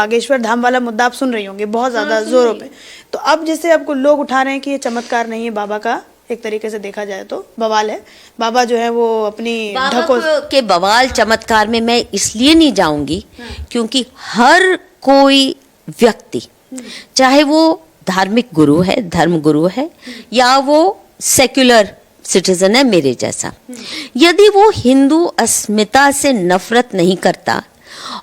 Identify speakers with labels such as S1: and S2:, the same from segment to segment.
S1: बागेश्वर धाम वाला मुद्दा आप सुन रही होंगे बहुत ज्यादा जोरों पे। तो अब जैसे आपको लोग उठा रहे हैं कि ये चमत्कार नहीं है बाबा का, एक तरीके से देखा जाए तो बवाल है। बाबा जो है वो अपनी
S2: के बवाल चमत्कार में मैं इसलिए नहीं जाऊंगी क्योंकि हर कोई व्यक्ति, चाहे वो धार्मिक गुरु है, धर्म गुरु है, या वो सेक्युलर सिटीजन है मेरे जैसा, यदि वो हिंदू अस्मिता से नफरत नहीं करता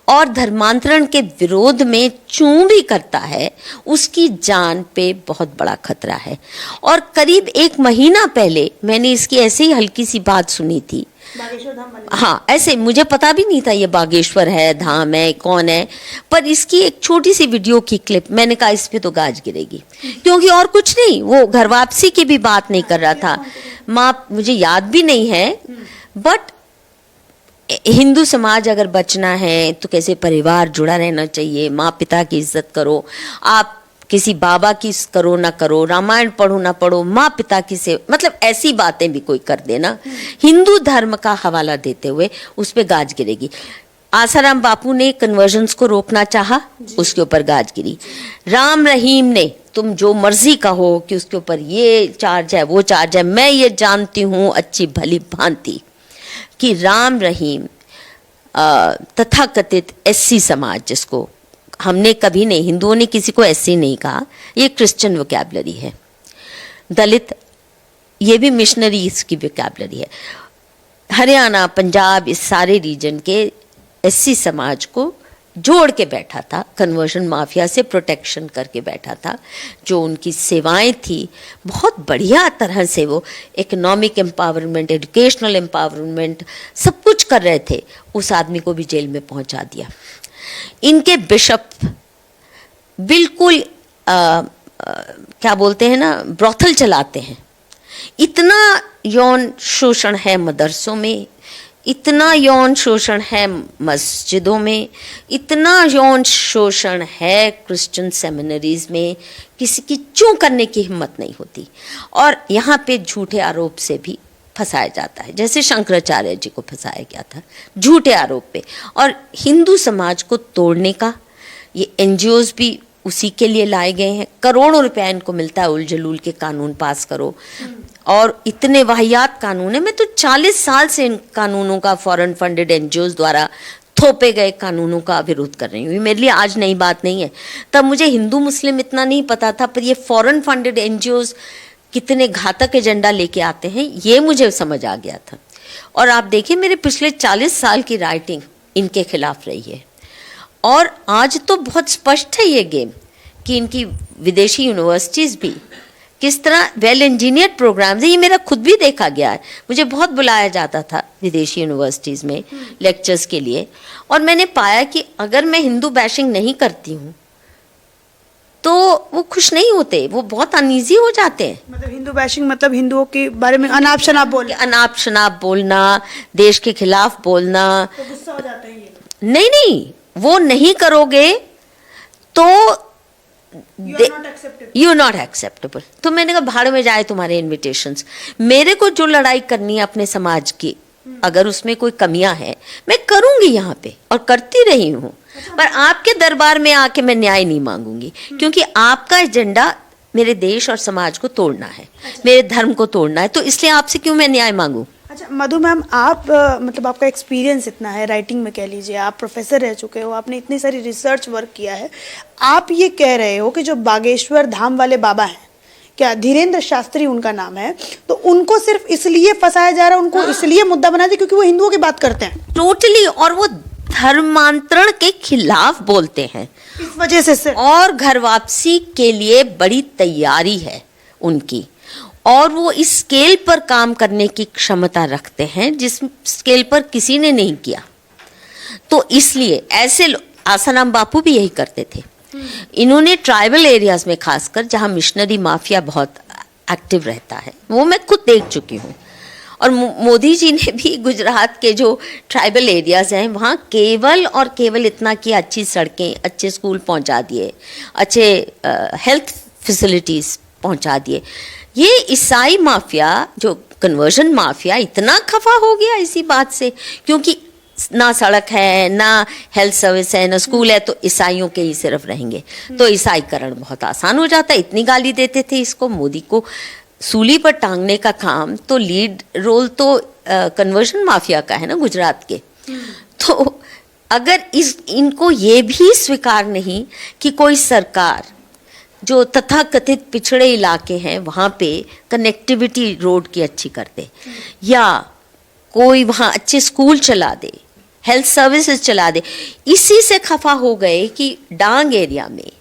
S2: और धर्मांतरण के विरोध में चूं भी करता है, उसकी जान पे बहुत बड़ा खतरा है। और करीब 1 महीना पहले मैंने इसकी ऐसे ही हल्की सी बात सुनी थी।
S1: बागेश्वर धाम वाले,
S2: हाँ, ऐसे मुझे पता भी नहीं था ये बागेश्वर है, धाम है, कौन है, पर इसकी एक छोटी सी वीडियो की क्लिप, मैंने कहा इस पे तो गाज गिरेगी, क्योंकि और कुछ नहीं, वो घर वापसी की भी बात नहीं कर रहा था। माँ मुझे याद भी नहीं है, बट हिंदू समाज अगर बचना है तो कैसे परिवार जुड़ा रहना चाहिए, माँ पिता की इज्जत करो, आप किसी बाबा की करो ना करो, रामायण पढ़ो ना पढ़ो, माँ पिता की से, मतलब ऐसी बातें भी कोई कर देना हिंदू धर्म का हवाला देते हुए, उस पे गाज गिरेगी। आसाराम बापू ने कन्वर्जन्स को रोकना चाहा, उसके ऊपर गाज गिरी। राम रहीम ने, तुम जो मर्जी कहो कि उसके ऊपर ये चार्ज है वो चार्ज है, मैं ये जानती हूँ अच्छी भली भांति कि राम रहीम तथाकथित एससी समाज, जिसको हमने कभी नहीं, हिंदुओं ने किसी को एससी नहीं कहा, ये क्रिश्चियन वोकैबुलरी है। दलित, ये भी मिशनरीज की वोकैबुलरी है। हरियाणा, पंजाब, इस सारे रीजन के एससी समाज को जोड़ के बैठा था, कन्वर्जन माफिया से प्रोटेक्शन करके बैठा था। जो उनकी सेवाएं थी बहुत बढ़िया तरह से, वो इकोनॉमिक एम्पावरमेंट, एजुकेशनल एम्पावरमेंट, सब कुछ कर रहे थे, उस आदमी को भी जेल में पहुंचा दिया। इनके बिशप बिल्कुल क्या बोलते हैं ना, ब्रॉथल चलाते हैं। इतना यौन शोषण है मदरसों में, इतना यौन शोषण है मस्जिदों में, इतना यौन शोषण है क्रिश्चियन सेमिनरीज में, किसी की चूं करने की हिम्मत नहीं होती। और यहाँ पे झूठे आरोप से भी फंसाया जाता है, जैसे शंकराचार्य जी को फंसाया गया था झूठे आरोप पे। और हिंदू समाज को तोड़ने का ये एनजीओज भी उसी के लिए लाए गए हैं। करोड़ों रुपया इनको मिलता है, उलझलूल के कानून पास करो, और इतने वाहियात कानून है। मैं तो 40 साल से इन कानूनों का, फॉरेन फंडेड एनजीओज द्वारा थोपे गए कानूनों का विरोध कर रही हूँ। मेरे लिए आज नई बात नहीं है, तब मुझे हिंदू मुस्लिम इतना नहीं पता था, पर ये फॉरेन फंडेड एनजीओज कितने घातक एजेंडा लेके आते हैं ये मुझे समझ आ गया था। और आप देखिए मेरे पिछले 40 साल की राइटिंग इनके खिलाफ रही है, और आज तो बहुत स्पष्ट है ये गेम कि इनकी विदेशी यूनिवर्सिटीज़ भी किस तरह वेल इंजीनियर्ड प्रोग्राम्स है। ये मेरा खुद भी देखा गया है, मुझे बहुत बुलाया जाता था विदेशी यूनिवर्सिटीज़ में लेक्चर्स के लिए, और मैंने पाया कि अगर मैं हिंदू बैशिंग नहीं करती हूँ तो वो खुश नहीं होते, वो बहुत अनईजी हो जाते हैं।
S1: मतलब हिंदू बैशिंग मतलब हिंदुओं के बारे में अनाप शनाप बोलना,
S2: अनाप शनाप बोलना, देश के खिलाफ बोलना,
S1: तो गुस्सा हो जाता है ये।
S2: नहीं, वो नहीं करोगे तो यू नॉट एक्सेप्टेबल। तो मैंने कहा भाड़ में जाए तुम्हारे इन्विटेशंस। मेरे को जो लड़ाई करनी है अपने समाज की, अगर उसमें कोई कमियां हैं मैं करूंगी यहाँ पे, और करती रही हूँ, पर आपके दरबार में आके मैं न्याय नहीं मांगूंगी, क्योंकि आपका एजेंडा मेरे देश और समाज को तोड़ना है, मेरे धर्म को तोड़ना है, तो इसलिए आपसे क्यों मैं न्याय मांगू।
S1: अच्छा मधु मैम, आप मतलब आपका एक्सपीरियंस इतना है राइटिंग में, कह लीजिए आप प्रोफेसर रह चुके हो, आपने इतनी सारी रिसर्च वर्क किया है, आप ये कह रहे हो कि जो बागेश्वर धाम वाले बाबा हैं, क्या धीरेन्द्र शास्त्री उनका नाम है, तो उनको सिर्फ इसलिए फंसाया जा रहा है, उनको इसलिए मुद्दा बना दिया क्योंकि वो हिंदुओं की बात करते हैं
S2: टोटली, और वो धर्मांतरण के खिलाफ बोलते हैं,
S1: इस वजह से सिर्फ,
S2: और घर वापसी के लिए बड़ी तैयारी है उनकी, और वो इस स्केल पर काम करने की क्षमता रखते हैं जिस स्केल पर किसी ने नहीं किया। तो इसलिए ऐसे आसाराम बापू भी यही करते थे। इन्होंने ट्राइबल एरियाज में खासकर, जहां मिशनरी माफिया बहुत एक्टिव रहता है, वो मैं खुद देख चुकी हूँ, और मोदी जी ने भी गुजरात के जो ट्राइबल एरियाज हैं वहाँ केवल और केवल इतना कि अच्छी सड़कें, अच्छे स्कूल पहुँचा दिए, अच्छे हेल्थ फैसिलिटीज़ पहुँचा दिए। ये ईसाई माफिया, जो कन्वर्जन माफिया, इतना खफा हो गया इसी बात से, क्योंकि ना सड़क है, ना हेल्थ सर्विस है, ना स्कूल है, तो ईसाइयों के ही सिर्फ रहेंगे। तो ईसाईकरण बहुत आसान हो जाता है। इतनी गाली देते थे इसको, मोदी को सूली पर टांगने का काम, तो लीड रोल तो कन्वर्जन माफिया का है ना, गुजरात के। तो अगर इनको ये भी स्वीकार नहीं कि कोई सरकार जो तथाकथित पिछड़े इलाके हैं वहाँ पे कनेक्टिविटी रोड की अच्छी कर दे, या कोई वहाँ अच्छे स्कूल चला दे, हेल्थ सर्विसेज चला दे, इसी से खफा हो गए कि डांग एरिया में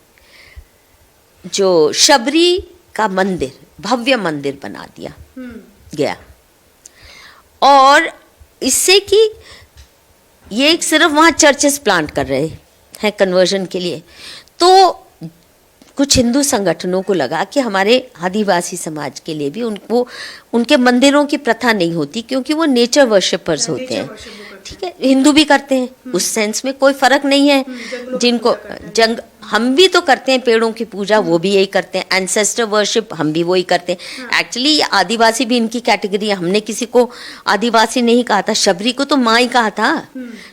S2: जो शबरी का मंदिर, भव्य मंदिर बना दिया गया, और इससे कि ये एक सिर्फ वहाँ चर्चेस प्लांट कर रहे हैं कन्वर्जन के लिए। तो कुछ हिंदू संगठनों को लगा कि हमारे आदिवासी समाज के लिए भी उनको उनके मंदिरों की प्रथा नहीं होती, क्योंकि वो नेचर वर्शिपर्स होते हैं। ठीक है, हिंदू भी करते हैं, उस सेंस में कोई फर्क नहीं है। जिनको हम भी तो करते हैं पेड़ों की पूजा, वो भी यही करते हैं। एंसेस्टर वर्शिप हम भी वही करते हैं। एक्चुअली आदिवासी भी इनकी कैटेगरी है। हमने किसी को आदिवासी नहीं कहा था, शबरी को तो माँ ही कहा था।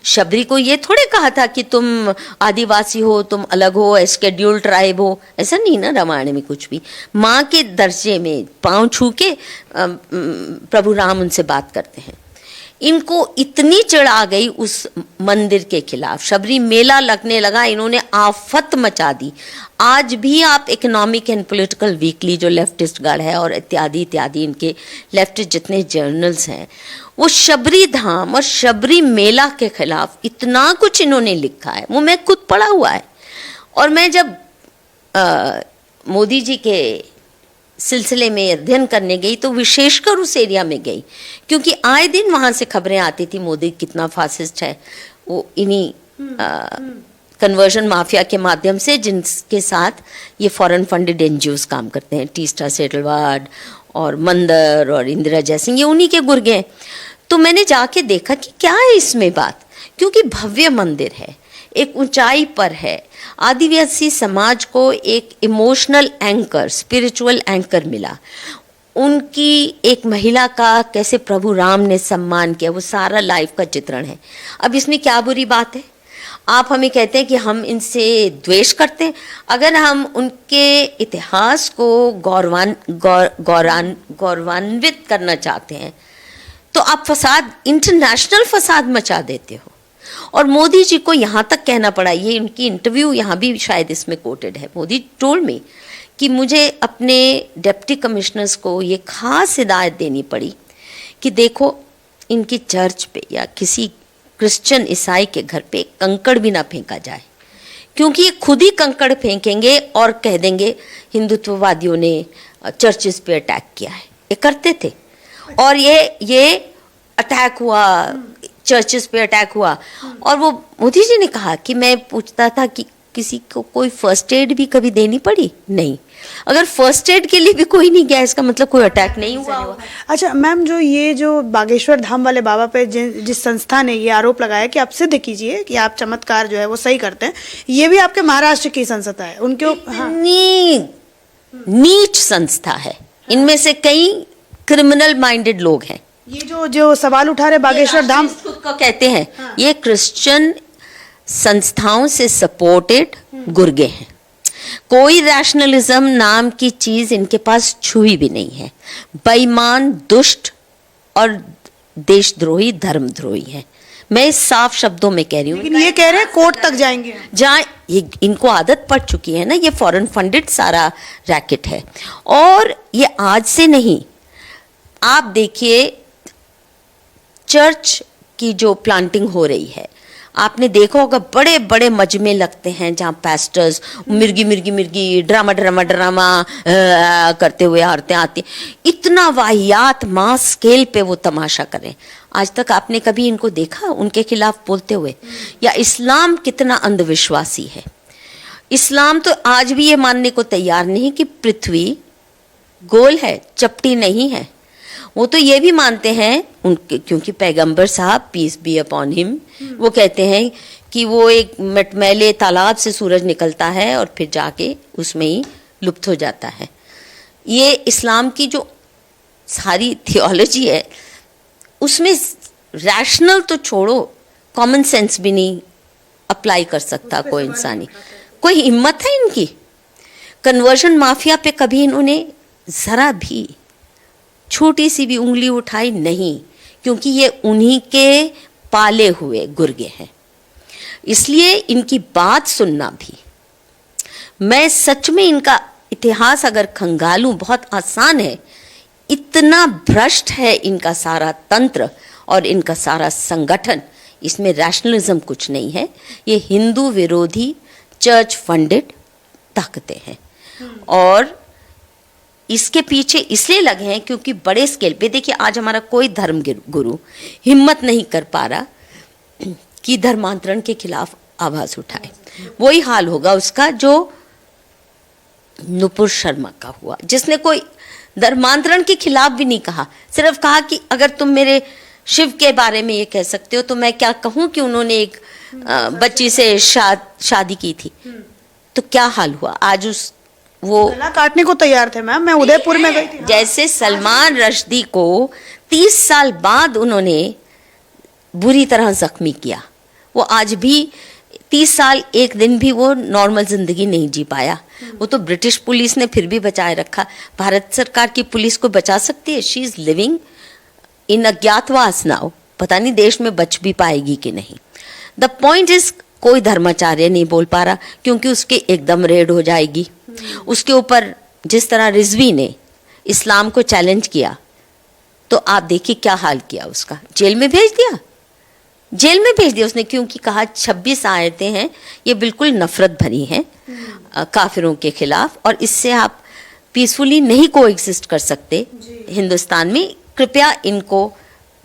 S2: शबरी को ये थोड़े कहा था कि तुम आदिवासी हो, तुम अलग हो, शेड्यूल्ड ट्राइब हो, ऐसा नहीं ना रामायण में कुछ भी। माँ के दर्जे में पाँव छू के प्रभु राम उनसे बात करते हैं। इनको इतनी चिढ़ आ गई उस मंदिर के खिलाफ, शबरी मेला लगने लगा, इन्होंने आफत मचा दी। आज भी आप इकोनॉमिक एंड पॉलिटिकल वीकली जो लेफ्टिस्ट गढ़ है और इत्यादि इत्यादि इनके लेफ्टिस्ट जितने जर्नल्स हैं, वो शबरी धाम और शबरी मेला के खिलाफ इतना कुछ इन्होंने लिखा है, वो मैं खुद पढ़ा हुआ है। और मैं जब मोदी जी के सिलसिले में अध्ययन करने गई तो विशेषकर उस एरिया में गई, क्योंकि आए दिन वहाँ से खबरें आती थी मोदी कितना फासिस्ट है। वो इन्हीं कन्वर्जन माफिया के माध्यम से, जिनके साथ ये फॉरेन फंडेड एनजीओज काम करते हैं, टीस्टा सेटलवाड और मंदर और इंदिरा जयसिंह, ये उन्हीं के गुर्गे हैं। तो मैंने जाके देखा कि क्या है इसमें बात, क्योंकि भव्य मंदिर है, एक ऊंचाई पर है, आदिवासी समाज को एक इमोशनल एंकर, स्पिरिचुअल एंकर मिला। उनकी एक महिला का कैसे प्रभु राम ने सम्मान किया, वो सारा लाइफ का चित्रण है। अब इसमें क्या बुरी बात है? आप हमें कहते हैं कि हम इनसे द्वेष करते हैं। अगर हम उनके इतिहास को गौरवान्वित करना चाहते हैं तो आप फसाद, इंटरनेशनल फसाद मचा देते हो। और मोदी जी को यहाँ तक कहना पड़ा, ये उनकी इंटरव्यू यहाँ भी शायद इसमें कोटेड है, मोदी टोल्ड मी कि मुझे अपने डिप्टी कमिश्नर्स को ये खास हिदायत देनी पड़ी कि देखो इनकी चर्च पे या किसी क्रिश्चियन ईसाई के घर पे कंकड़ भी ना फेंका जाए, क्योंकि ये खुद ही कंकड़ फेंकेंगे और कह देंगे हिंदुत्ववादियों ने चर्चेस पे अटैक किया है। ये करते थे, और ये अटैक हुआ, चर्चेस पे अटैक हुआ। और वो मोदी जी ने कहा कि मैं पूछता था कि किसी को कोई फर्स्ट एड भी कभी देनी पड़ी? नहीं। अगर फर्स्ट एड के लिए भी कोई नहीं गया, इसका मतलब कोई अटैक नहीं हुआ।
S1: अच्छा मैम, जो बागेश्वर धाम वाले बाबा पे जिस संस्था ने ये आरोप लगाया कि आप सिद्ध कीजिए कि आप चमत्कार जो है वो सही करते हैं, ये भी आपके महाराष्ट्र की संस्था है। उनके
S2: नीच संस्था है, इनमें से कई क्रिमिनल माइंडेड लोग हैं।
S1: ये जो सवाल उठा रहे बागेश्वर धाम
S2: खुद को कहते हैं, ये क्रिश्चियन संस्थाओं से सपोर्टेड गुर्गे हैं। कोई रैशनलिज्म नाम की चीज इनके पास छुई भी नहीं है। बेईमान, दुष्ट और देशद्रोही, धर्मद्रोही है। मैं साफ शब्दों में कह रही हूँ।
S1: लेकिन ये कह रहे हैं कोर्ट तक जाएंगे,
S2: जहाँ ये इनको आदत पड़ चुकी है ना, ये फॉरेन फंडेड सारा रैकेट है। और ये आज से नहीं, आप देखिए चर्च की जो प्लांटिंग हो रही है, आपने देखा होगा बड़े बड़े मजमे लगते हैं जहाँ पास्टर्स मिर्गी ड्रामा करते हुए औरतें आती, इतना वाहियात मास स्केल पे वो तमाशा करें। आज तक आपने कभी इनको देखा उनके खिलाफ बोलते हुए? या इस्लाम कितना अंधविश्वासी है। इस्लाम तो आज भी ये मानने को तैयार नहीं कि पृथ्वी गोल है, चपटी नहीं है। वो तो ये भी मानते हैं उनके, क्योंकि पैगंबर साहब पीस बी अपॉन हिम, वो कहते हैं कि वो एक मटमैले तालाब से सूरज निकलता है और फिर जाके उसमें ही लुप्त हो जाता है। ये इस्लाम की जो सारी थियोलॉजी है उसमें रैशनल तो छोड़ो, कॉमन सेंस भी नहीं अप्लाई कर सकता कोई इंसान ही। कोई हिम्मत है इनकी? कन्वर्जन माफिया पे कभी इन्होंने जरा भी छोटी सी भी उंगली उठाई नहीं, क्योंकि ये उन्हीं के पाले हुए गुर्गे हैं। इसलिए इनकी बात सुनना भी, मैं सच में इनका इतिहास अगर खंगालूं बहुत आसान है। इतना भ्रष्ट है इनका सारा तंत्र और इनका सारा संगठन, इसमें रैशनलिज्म कुछ नहीं है। ये हिंदू विरोधी चर्च फंडेड ताकतें हैं और इसके पीछे इसलिए लगे हैं क्योंकि बड़े स्केल पे देखिए, आज हमारा कोई धर्म गुरु हिम्मत नहीं कर पा रहा कि धर्मांतरण के खिलाफ आवाज उठाए। वही हाल होगा उसका जो नुपुर शर्मा का हुआ, जिसने कोई धर्मांतरण के खिलाफ भी नहीं कहा, सिर्फ कहा कि अगर तुम मेरे शिव के बारे में ये कह सकते हो तो मैं क्या कहूं कि उन्होंने एक बच्ची से शादी की थी। तो क्या हाल हुआ आज? वो
S1: गला काटने को तैयार थे मैम। मैं उदयपुर में गई थी।
S2: जैसे सलमान रश्दी को 30 साल बाद उन्होंने बुरी तरह जख्मी किया, वो आज भी 30 साल एक दिन भी वो नॉर्मल जिंदगी नहीं जी पाया। वो तो ब्रिटिश पुलिस ने फिर भी बचाए रखा। भारत सरकार की पुलिस को बचा सकती है? शी इज लिविंग इन अज्ञातवास नाउ। पता नहीं देश में बच भी पाएगी कि नहीं। द पॉइंट इज, कोई धर्माचार्य नहीं बोल पा रहा क्योंकि उसके एकदम रेड हो जाएगी। उसके ऊपर जिस तरह रिजवी ने इस्लाम को चैलेंज किया, तो आप देखिए क्या हाल किया उसका। जेल में भेज दिया, जेल में भेज दिया उसने, क्योंकि कहा 26 आयतें हैं ये बिल्कुल नफरत भरी हैं काफिरों के खिलाफ, और इससे आप पीसफुली नहीं कोएग्जिस्ट कर सकते हिंदुस्तान में। कृपया इनको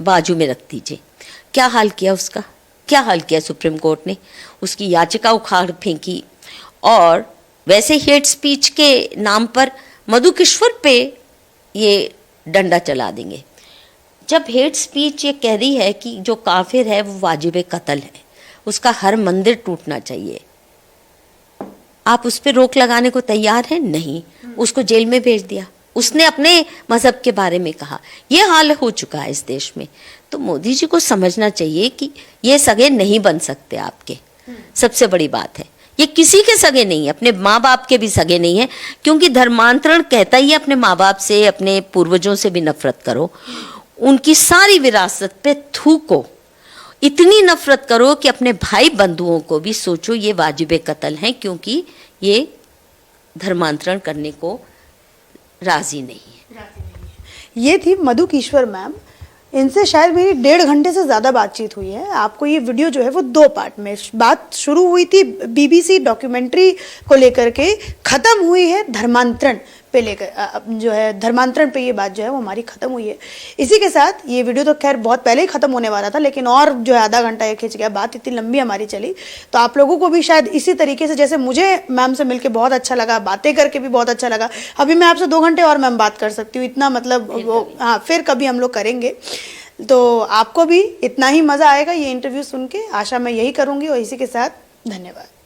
S2: बाजू में रख दीजिए। क्या हाल किया उसका, क्या हाल किया सुप्रीम कोर्ट ने? उसकी याचिका उखाड़ फेंकी। और वैसे हेट स्पीच के नाम पर मधु किश्वर पे ये डंडा चला देंगे। जब हेट स्पीच ये कह रही है कि जो काफिर है वो वाजिब कत्ल है, उसका हर मंदिर टूटना चाहिए, आप उस पर रोक लगाने को तैयार हैं? नहीं, उसको जेल में भेज दिया। उसने अपने मजहब के बारे में कहा। ये हाल हो चुका है इस देश में। तो मोदी जी को समझना चाहिए कि ये सगे नहीं बन सकते आपके। सबसे बड़ी बात है, ये किसी के सगे नहीं है, अपने माँ बाप के भी सगे नहीं है, क्योंकि धर्मांतरण कहता ही अपने माँ बाप से, अपने पूर्वजों से भी नफरत करो, उनकी सारी विरासत पे थूको, इतनी नफरत करो कि अपने भाई बंधुओं को भी सोचो ये वाजिब कत्ल हैं, क्योंकि ये धर्मांतरण करने को राजी नहीं है।
S1: ये थी मधु किश्वर मैम। इनसे शायद मेरी 1.5 घंटे से ज़्यादा बातचीत हुई है। आपको ये वीडियो जो है वो 2 पार्ट में, बात शुरू हुई थी BBC डॉक्यूमेंट्री को लेकर के, ख़त्म हुई है धर्मांतरण पे लेकर, जो है धर्मांतरण पे ये बात जो है वो हमारी ख़त्म हुई है। इसी के साथ ये वीडियो तो खैर बहुत पहले ही ख़त्म होने वाला था, लेकिन और जो है आधा घंटा ये खिंच गया, बात इतनी लंबी हमारी चली। तो आप लोगों को भी शायद इसी तरीके से, जैसे मुझे मैम से मिलकर बहुत अच्छा लगा, बातें करके भी बहुत अच्छा लगा, अभी मैं आपसे 2 घंटे और मैम बात कर सकती हूँ, इतना मतलब वो, हाँ फिर कभी हम लोग करेंगे। तो आपको भी इतना ही मज़ा आएगा ये इंटरव्यू सुन के, आशा मैं यही करूँगी। और इसी के साथ धन्यवाद।